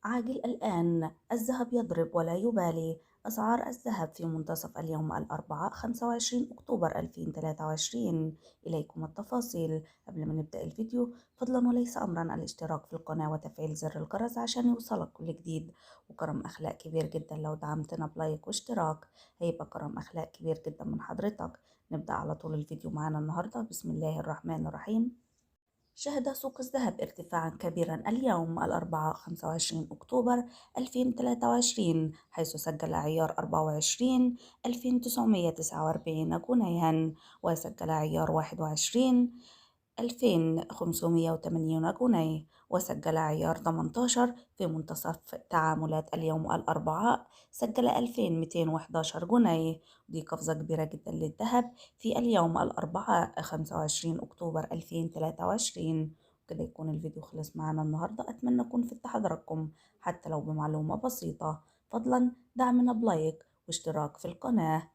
عاجل الآن الذهب يضرب ولا يبالي. أسعار الذهب في منتصف اليوم الأربعاء 25 أكتوبر 2023. إليكم التفاصيل. قبل ما نبدأ الفيديو فضلا وليس أمرا الاشتراك في القناة وتفعيل زر الجرس عشان يوصلك كل جديد، وكرم أخلاق كبير جدا لو دعمتنا بلايك واشتراك، هيبقى كرم أخلاق كبير جدا من حضرتك. نبدأ على طول الفيديو معانا النهاردة. بسم الله الرحمن الرحيم. شهد سوق الذهب ارتفاعا كبيرا اليوم الأربعاء 25 أكتوبر 2023، حيث سجل عيار 24 2949 جنيها، وسجل عيار 21 2580 جنيه، وسجل عيار 18 في منتصف تعاملات اليوم الأربعاء سجل 2211 جنيه. دي قفزة كبيرة جدا للذهب في اليوم الأربعاء 25 أكتوبر 2023. كده يكون الفيديو خلص معانا النهاردة. أتمنى أكون فدت حضراتكم حتى لو بمعلومة بسيطة. فضلا دعمنا بلايك واشتراك في القناة.